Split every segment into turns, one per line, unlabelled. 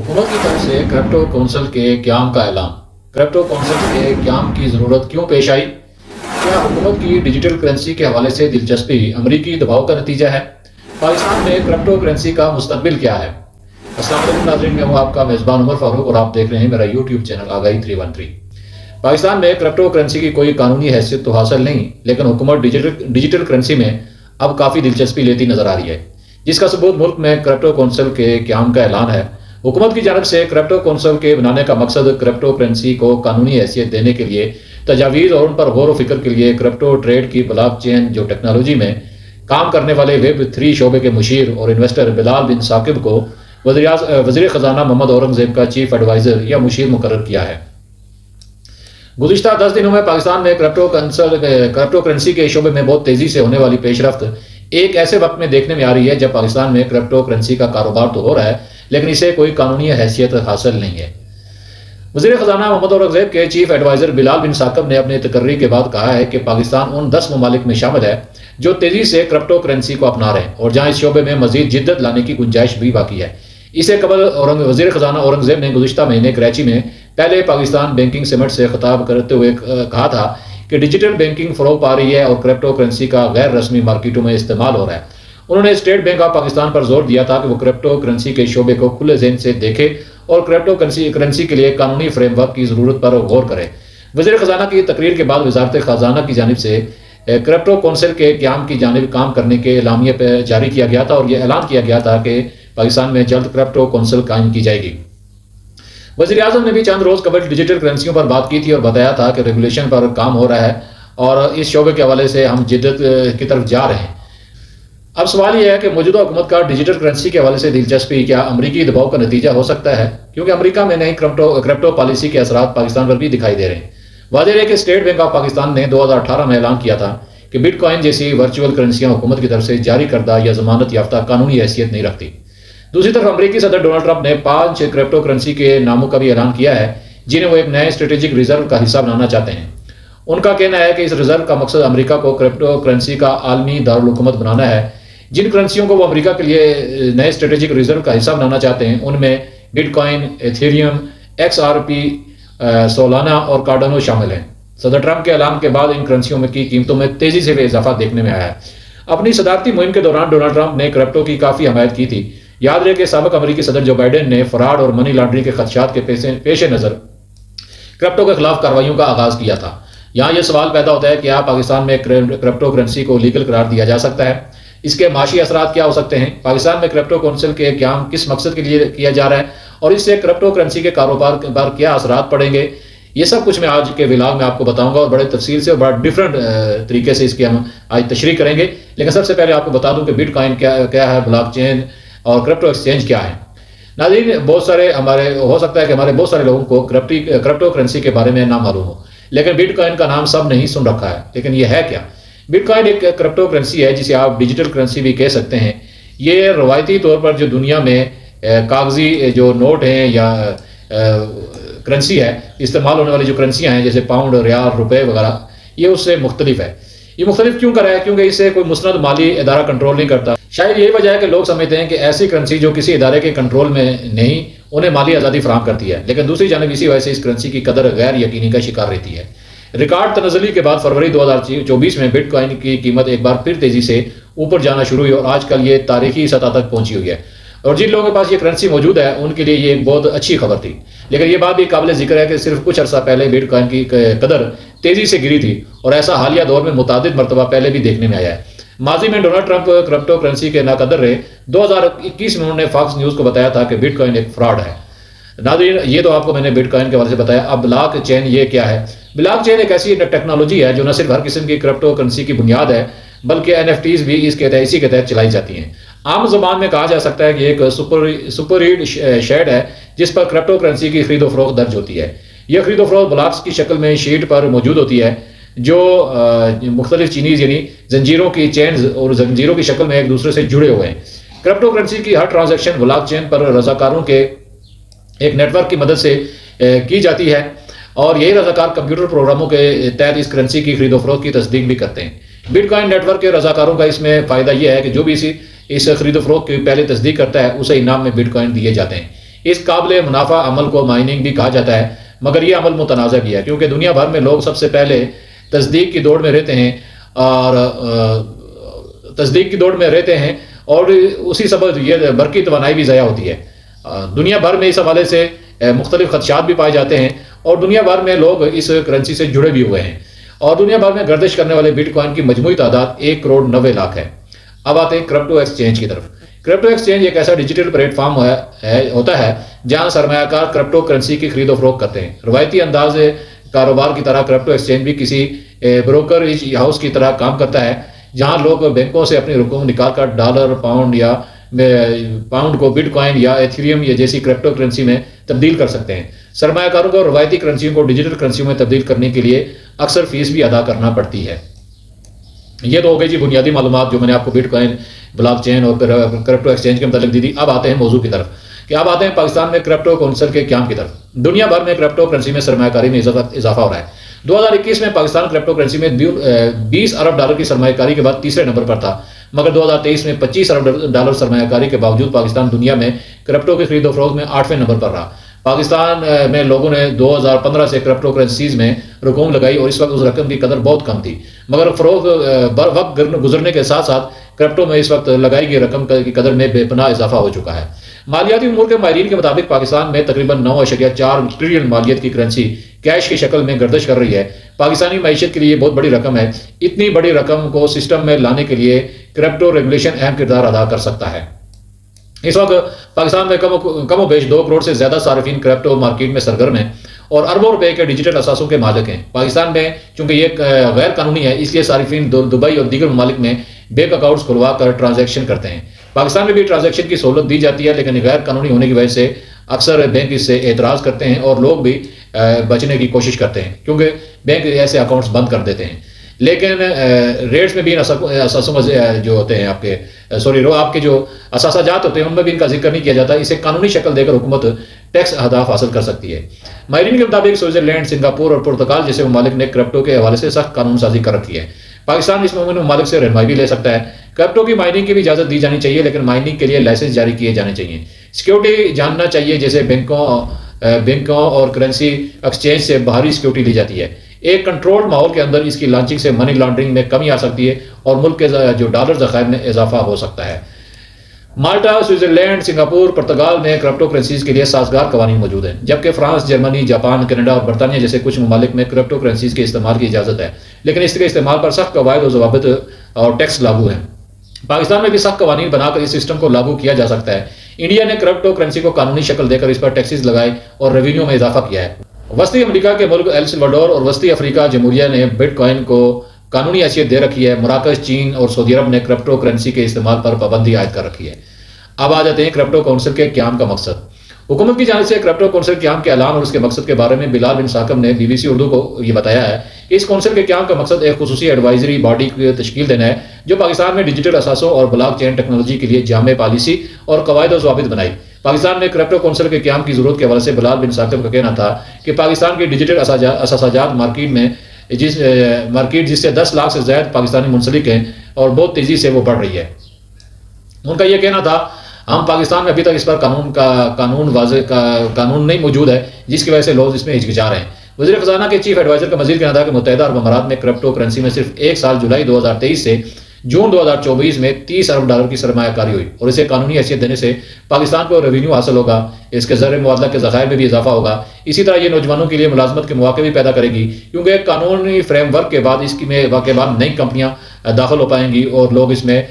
हुकूमत की तरफ से क्रिप्टो कौंसिल के क़याम का ऐलान। क्रिप्टो कौंसिल के क़याम की ज़रूरत क्यों पेश आई? क्या हुकूमत की डिजिटल करेंसी के हवाले से दिलचस्पी अमरीकी दबाव का नतीजा है? पाकिस्तान में क्रिप्टो करेंसी का मुस्तकबिल क्या है? अस्सलाम वालेकुम नाज़रीन, मैं हूँ आपका मेज़बान उमर फारूक और आप देख रहे हैं मेरा यूट्यूब चैनल आगाही 313। पाकिस्तान में क्रिप्टो करेंसी की कोई कानूनी हैसियत तो हासिल नहीं, लेकिन हुकूमत डिजिटल करेंसी में अब काफ़ी दिलचस्पी लेती नजर आ रही है, जिसका सबूत मुल्क में क्रिप्टो कौंसिल के क़याम का ऐलान है। हुकूमत की जानब से क्रिप्टो कौंसिल के बनाने का मकसद क्रिप्टो करेंसी को कानूनी हैसियत देने के लिए तजावीज़ और उन पर गौर व फिक्र के लिए क्रिप्टो ट्रेड की ब्लॉकचेन जो टेक्नोलॉजी में काम करने वाले वेब 3 शोबे के मुशीर और इन्वेस्टर बिलाल बिन साकिब को वज़ीर ख़जाना मोहम्मद औरंगज़ेब का चीफ एडवाइज़र या मुशीर मुकर्रर किया है। गुज़िश्ता 10 दिनों में पाकिस्तान में क्रिप्टो करेंसी के शोबे में बहुत तेज़ी से होने वाली पेशरफ्त एक ऐसे वक्त में देखने में आ रही है जब पाकिस्तान में क्रिप्टो करेंसी का कारोबार तो हो रहा है, लेकिन इसे कोई कानूनी हैसियत हासिल नहीं है। वज़ीर ख़जाना मोहम्मद औरंगज़ेब के चीफ एडवाइज़र बिलाल बिन साकिब ने अपने तकर्री के बाद कहा है कि पाकिस्तान उन 10 ममालिक में शामिल है जो तेज़ी से क्रिप्टो करेंसी को अपना रहे हैं और जहाँ इस शोबे में मज़ीद जिद्दत लाने की गुंजाइश भी बाकी है। इससे कबल वज़ीर ख़जाना औरंगज़ेब ने गुज़िश्ता महीने कराची में पहले पाकिस्तान बैंकिंग समिट से खिताब करते हुए कहा था कि डिजिटल बैंकिंग फ़रोग़ पा रही है और क्रिप्टो करेंसी का गैर रस्मी मार्केटों में इस्तेमाल हो रहा है। उन्होंने स्टेट बैंक ऑफ पाकिस्तान पर जोर दिया था कि वो क्रिप्टो करेंसी के शोबे को खुले ज़हन से देखे और क्रिप्टो करेंसी के लिए कानूनी फ्रेमवर्क की ज़रूरत पर गौर करे। वज़ीर ख़जाना की तकरीर के बाद वज़ारत ख़जाना की जानिब से क्रिप्टो कौंसिल के क़याम की जानिब काम करने के एलामिया पर जारी किया गया था और यह ऐलान किया गया था कि पाकिस्तान में जल्द क्रिप्टो कौंसिल कायम की जाएगी। वज़ीर आज़म ने भी चंद रोज़ कबल डिजिटल करेंसियों पर बात की थी और बताया था कि रेगुलेशन पर काम हो रहा है और इस शोबे के हवाले से हम जिद्दत की तरफ जा रहे हैं। अब सवाल यह है कि मौजूदा हुकूमत का डिजिटल करेंसी के हवाले से दिलचस्पी क्या अमरीकी दबाव का नतीजा हो सकता है, क्योंकि अमरीका में नई क्रिप्टो पॉलिसी के असरात पाकिस्तान पर भी दिखाई दे रहे हैं। वाज़ेह है कि स्टेट बैंक ऑफ पाकिस्तान ने 2018 में ऐलान किया था कि बिटकॉइन जैसी वर्चुअल करेंसियाँ हुकूमत की तरफ से जारी करदा या जमानत याफ्ता कानूनी हैसियत नहीं रखती। दूसरी तरफ अमरीकी सदर डोनाल्ड ट्रंप ने 5 क्रिप्टो करेंसी के नामों का भी ऐलान किया है जिन्हें वो एक नए स्ट्रेटेजिक रिजर्व का हिस्सा बनाना चाहते हैं। उनका कहना है कि इस रिजर्व का मकसद अमरीका को क्रिप्टो करेंसी का आलमी दारुल हुकूमत बनाना है। जिन करेंसियों को वो अमरीका के लिए नए स्ट्रेटेजिक रिजर्व का हिस्सा बनाना चाहते हैं उनमें बिटकॉइन, एथेरियम, XRP, सोलाना और कार्डानो शामिल हैं। सदर ट्रंप के ऐलान के बाद इन करेंसियों की कीमतों में तेजी से इजाफा देखने में आया है। अपनी सदारती मुहिम के दौरान डोनाल्ड ट्रंप ने क्रिप्टो की काफ़ी हमायत की थी। याद रहे कि साबिक अमरीकी सदर जो बाइडेन ने फ्रॉड और मनी लॉन्ड्रिंग के खदशात के पेश नज़र क्रिप्टो के खिलाफ कार्रवाइयों का आगाज़ किया था। यहाँ यह सवाल पैदा होता है कि क्या पाकिस्तान में क्रिप्टो करेंसी को लीगल करार दिया जा सकता है? इसके माशी असरात क्या हो सकते हैं? पाकिस्तान में क्रिप्टो कौंसिल के क़याम किस मकसद के लिए किया जा रहा है और इससे क्रिप्टो करेंसी के कारोबार पर क्या असरात पड़ेंगे? ये सब कुछ मैं आज के व्लॉग में आपको बताऊंगा और बड़े तफसील से और बड़ा डिफरेंट तरीके से इसकी हम आज तशरीह करेंगे। लेकिन सबसे पहले आपको बता दूं कि बिटकॉइन क्या है, ब्लॉकचेन और क्रिप्टो एक्सचेंज क्या है। नाज़रीन, बहुत सारे हो सकता है कि हमारे बहुत सारे लोगों को क्रिप्टो करेंसी के बारे में ना मालूम हो, लेकिन बिटकॉइन का नाम सब नहीं सुन रखा है। लेकिन यह है क्या? बिटकॉइन एक क्रिप्टो करेंसी है जिसे आप डिजिटल करेंसी भी कह सकते हैं। ये रवायती तौर पर जो दुनिया में कागजी जो नोट हैं या करेंसी है, इस्तेमाल होने वाली जो करेंसियाँ हैं जैसे पाउंड, रियाल, रुपए वगैरह, ये उससे मुख्तलिफ है। ये मुख्तलिफ क्यों कर रहा है? क्योंकि इसे कोई मुस्नद माली इदारा कंट्रोल नहीं करता। शायद यही वजह है कि लोग समझते हैं कि ऐसी करेंसी जो किसी इदारे के कंट्रोल में नहीं, उन्हें माली आज़ादी फराहम करती है। लेकिन दूसरी जानब इसी वजह से इस करेंसी की कदर गैर यकीनी का शिकार रहती है। रिकॉर्ड तनज़्ज़ुली के बाद फरवरी 2024 में बिटकॉइन की कीमत एक बार फिर तेज़ी से ऊपर जाना शुरू हुई और आजकल ये तारीखी सतह तक पहुंची हुई है। और जिन लोगों के पास ये करेंसी मौजूद है उनके लिए ये एक बहुत अच्छी खबर थी। लेकिन ये बात भी काबिल जिक्र है कि सिर्फ कुछ अर्सा पहले बिटकॉइन की कदर तेज़ी से गिरी थी और ऐसा हालिया दौर में मुतादिद मरतबा पहले भी देखने में आया है। माजी में डोनाल्ड ट्रंप क्रिप्टो करेंसी के नाकदर रहे। 2021 में उन्होंने फॉक्स न्यूज़ को बताया था कि बिटकॉइन एक फ्रॉड है। नाज़रीन, ये तो आपको मैंने बिटकॉइन के हवाले से बताया। अब ब्लॉकचेन ये क्या है? ब्लॉकचेन एक ऐसी टेक्नोलॉजी है जो न सिर्फ हर किस्म की क्रिप्टो करेंसी की बुनियाद है, बल्कि NFTs भी इसी के तहत चलाई जाती हैं। आम ज़बान में कहा जा सकता है कि एक सुपरहीड शेड है जिस पर क्रिप्टो करेंसी की खरीदो फरोख्त दर्ज होती है। यह खरीदो फरोख्त ब्लॉक्स की शक्ल में शीट पर मौजूद होती है जो मुख्तलिफ चीनीज़ यानी जंजीरों की चेन्स और जंजीरों की शक्ल में एक दूसरे से जुड़े हुए हैं। क्रिप्टो करेंसी की हर ट्रांजैक्शन ब्लॉकचेन पर रज़ाकारों के एक नेटवर्क की मदद से की जाती है और यही रज़ाकार कंप्यूटर प्रोग्रामों के तहत इस करेंसी की खरीदो फरोख्त की तस्दीक भी करते हैं। बिटकॉइन नेटवर्क के रज़ाकारों का इसमें फ़ायदा यह है कि जो भी इस खरीदो फरोख्त की पहले तस्दीक करता है उसे इनाम में बिटकॉइन दिए जाते हैं। اس قابل منافع عمل کو مائننگ بھی کہا جاتا ہے، مگر یہ عمل متنازع بھی ہے کیونکہ دنیا بھر میں لوگ سب سے پہلے تصدیق کی دوڑ میں رہتے ہیں اور اسی سبب یہ برقی توانائی بھی ضائع ہوتی ہے۔ دنیا بھر میں اس حوالے سے مختلف خدشات بھی پائے جاتے ہیں اور دنیا بھر میں لوگ اس کرنسی سے جڑے بھی ہوئے ہیں، اور دنیا بھر میں گردش کرنے والے بٹ کوائن کی مجموعی تعداد 1,90,00,000 ہے۔ اب آتے ہیں کرپٹو ایکسچینج کی طرف۔ کرپٹو ایکسچینج ایک ایسا ڈیجیٹل پلیٹ فارم ہوتا ہے جہاں سرمایہ کار کرپٹو کرنسی کی خرید و فروخت کرتے ہیں۔ روایتی انداز کاروبار کی طرح کرپٹو ایکسچینج بھی کسی بروکر ہاؤس کی طرح کام کرتا ہے جہاں لوگ بینکوں سے اپنی رقم نکال کر ڈالر، پاؤنڈ کو بٹ کوائن یا ایتھیریم یا جیسی کرپٹو کرنسی میں تبدیل کر سکتے ہیں۔ سرمایہ کاروں کو روایتی کرنسیوں کو ڈیجیٹل کرنسیوں میں تبدیل کرنے کے لیے اکثر فیس بھی ادا کرنا پڑتی ہے۔ یہ تو ہو گئی جی بنیادی معلومات جو میں نے آپ کو بٹ کوائن، بلاک چین اور کرپٹو ایکسچینج کے متعلق دی تھی۔ اب آتے ہیں موضوع کی طرف کہ اب آتے ہیں پاکستان میں کرپٹو کونسل کے قیام کی طرف۔ دنیا بھر میں کرپٹو کرنسی میں سرمایہ کاری میں اضافہ ہو رہا ہے۔ 2021 میں پاکستان کرپٹو کرنسی میں $20 ارب کی سرمایہ کاری کے بعد تیسرے نمبر پر تھا، مگر 2023 میں $25 ارب سرمایہ کاری کے باوجود پاکستان دنیا میں کرپٹو کی خرید و فروخت میں 8ویں نمبر پر رہا۔ پاکستان میں لوگوں نے 2015 سے کرپٹو کرنسیز میں رقوم لگائی اور اس وقت اس رقم کی قدر بہت کم تھی، مگر فروغ وقت گزرنے کے ساتھ ساتھ کرپٹو میں اس وقت لگائی گئی رقم کی قدر میں بے پناہ اضافہ ہو چکا ہے۔ مالیاتی امور کے ماہرین کے مطابق پاکستان میں تقریباً 9.4 ٹریلین مالیت کی کرنسی کیش کی شکل میں گردش کر رہی ہے۔ پاکستانی معیشت کے لیے بہت بڑی رقم ہے۔ اتنی بڑی رقم کو سسٹم میں لانے کے لیے کرپٹو ریگولیشن اہم کردار ادا کر سکتا ہے۔ اس وقت پاکستان میں کم و بیش 2 کروڑ سے زیادہ صارفین کرپٹو مارکیٹ میں سرگرم ہیں اور اربوں روپے کے ڈیجیٹل اثاثوں کے مالک ہیں۔ پاکستان میں چونکہ یہ غیر قانونی ہے، اس لیے صارفین دبئی اور دیگر ممالک میں بینک اکاؤنٹس کھلوا کر ٹرانزیکشن کرتے ہیں۔ پاکستان میں بھی ٹرانزیکشن کی سہولت دی جاتی ہے، لیکن غیر قانونی ہونے کی وجہ سے اکثر بینک اس سے اعتراض کرتے ہیں اور لوگ بھی بچنے کی کوشش کرتے ہیں کیونکہ بینک ایسے اکاؤنٹس بند کر دیتے ہیں۔ لیکن ریٹس میں بھی اثاثوں جو ہوتے ہیں آپ کے جو اثاثہ جات ہوتے ہیں ان میں بھی ان کا ذکر نہیں کیا جاتا۔ اسے قانونی شکل دے کر حکومت ٹیکس اہداف حاصل کر سکتی ہے۔ ماہرین کے مطابق سوئٹزرلینڈ، سنگاپور اور پرتگال جیسے ممالک نے کرپٹو کے حوالے سے سخت قانون سازی کر رکھی ہے۔ پاکستان اس ممالک سے رہنمائی بھی لے سکتا ہے۔ کرپٹو کی مائننگ کی بھی اجازت دی جانی چاہیے، لیکن مائننگ کے لیے لائسنس جاری کیے جانے چاہیے۔ سیکیورٹی جاننا چاہیے، جیسے بینکوں اور کرنسی ایکسچینج سے باہری سیکیورٹی لی جاتی ہے۔ ایک کنٹرول ماحول کے اندر اس کی لانچنگ سے منی لانڈرنگ میں کمی آ سکتی ہے اور ملک کے جو ڈالر ذخائر میں اضافہ ہو سکتا ہے۔ مالٹا، سوئٹزرلینڈ، سنگاپور، پرتگال میں کرپٹو کرنسیز کے لیے سازگار قوانین موجود ہیں، جبکہ فرانس، جرمنی، جاپان، کینیڈا اور برطانیہ جیسے کچھ ممالک میں کرپٹو کرنسیز کے استعمال کی اجازت ہے، لیکن اس کے استعمال پر سخت قواعد و ضوابط اور ٹیکس لاگو ہیں۔ پاکستان میں بھی سخت قوانین بنا کر اس سسٹم کو لاگو کیا جا سکتا ہے۔ انڈیا نے کرپٹو کرنسی کو قانونی شکل دے کر اس پر ٹیکسز لگائے اور ریونیو میں اضافہ کیا ہے۔ وسطی امریکہ کے ملک ایل سلواڈور اور وسطی افریقہ جمہوریہ نے بٹ کوائن کو قانونی حیثیت دے رکھی ہے۔ مراکش، چین اور سعودی عرب نے کرپٹو کرنسی کے استعمال پر پابندی عائد کر رکھی ہے۔ اب آ جاتے ہیں کرپٹو کونسل کے قیام کا مقصد۔ حکومت کی جانب سے کرپٹو کونسل قیام کے اعلان اور اس کے مقصد کے بارے میں بلال بن ثاقب نے BBC اردو کو یہ بتایا ہے کہ اس کونسل کے قیام کا مقصد ایک خصوصی ایڈوائزری باڈی کی تشکیل دینا ہے جو پاکستان میں ڈیجیٹل اثاثوں اور بلاک چین ٹیکنالوجی کے لیے جامع پالیسی اور قواعد و ضوابط بنائے۔ پاکستان میں کرپٹو کونسل کے قیام کی ضرورت کے حوالے سے بلال بن ثاقب کا کہنا تھا کہ پاکستان کی ڈیجیٹل اثاثہ جات مارکیٹ جس سے 10 لاکھ سے زائد پاکستانی منسلک ہیں اور بہت تیزی سے وہ بڑھ رہی ہے۔ ان کا یہ کہنا تھا ہم پاکستان میں ابھی تک اس پر قانون نہیں موجود ہے، جس کی وجہ سے لوگ اس میں ہچکچا رہے ہیں۔ وزیر خزانہ کے چیف ایڈوائزر کا مزید کہنا تھا کہ متحدہ عرب امارات میں کرپٹو کرنسی میں صرف ایک سال جولائی 2023 سے جون 2024 میں $30 ارب کی سرمایہ کاری ہوئی اور اسے قانونی حیثیت دینے سے پاکستان کو ریونیو حاصل ہوگا، اس کے زر مبادلہ کے ذخائر میں بھی اضافہ ہوگا۔ اسی طرح یہ نوجوانوں کے لیے ملازمت کے مواقع بھی پیدا کرے گی کیونکہ ایک قانونی فریم ورک کے بعد نئی کمپنیاں داخل ہو پائیں گی اور لوگ اس کے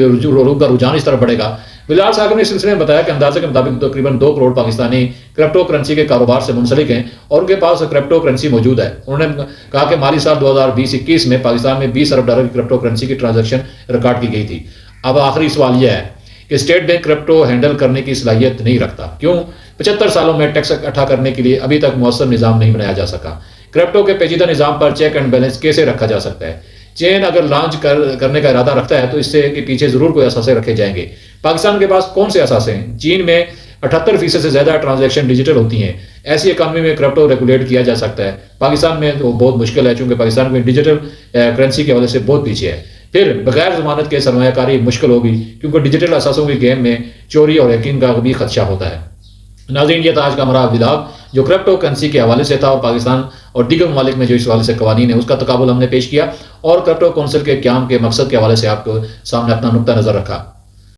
رجحان اس طرف بڑھے گا۔ بلال ثاقب نے اس سلسلے میں بتایا کہ اندازے کے مطابق تقریباً 2 کروڑ پاکستانی کرپٹو کرنسی کے کاروبار سے منسلک ہیں اور ان کے پاس کرپٹو کرنسی موجود ہے۔ انہوں نے کہا کہ مالی سال 2020-21 میں پاکستان میں $20 ارب کی کرپٹو کرنسی کی ٹرانزیکشن ریکارڈ کی گئی تھی۔ اب آخری سوال یہ ہے کہ اسٹیٹ بینک کرپٹو ہینڈل کرنے کی صلاحیت نہیں رکھتا، کیوں؟ 75 سالوں میں ٹیکس اکٹھا کرنے کے لیے ابھی تک مؤثر نظام نہیں بنایا جا سکا۔ کرپٹو کے پیچیدہ نظام پر چیک اینڈ بیلنس کیسے رکھا جا سکتا ہے؟ چین اگر لانچ کرنے کا ارادہ رکھتا ہے تو اس سے کے پیچھے ضرور کوئی اثاثے رکھے جائیں گے۔ پاکستان کے پاس کون سے اثاثے ہیں؟ چین میں 78% سے زیادہ ٹرانزیکشن ڈیجیٹل ہوتی ہیں۔ ایسی اکانومی میں کرپٹو ریگولیٹ کیا جا سکتا ہے۔ پاکستان میں تو بہت مشکل ہے چونکہ پاکستان میں ڈیجیٹل کرنسی کے حوالے سے بہت پیچھے ہے۔ پھر بغیر ضمانت کے سرمایہ کاری مشکل ہوگی کیونکہ ڈیجیٹل اثاثوں کے گیم میں چوری اور ہیکنگ کا بھی خدشہ ہوتا ہے۔ ناظرین یہ تھا آج کا ہمارا ولاگ جو کرپٹو کرنسی کے حوالے سے تھا اور پاکستان اور دیگر ممالک میں جو اس حوالے سے قوانین ہے اس کا تقابل ہم نے پیش کیا اور کرپٹو کونسل کے قیام کے مقصد کے حوالے سے آپ کو سامنے اپنا نقطہ نظر رکھا.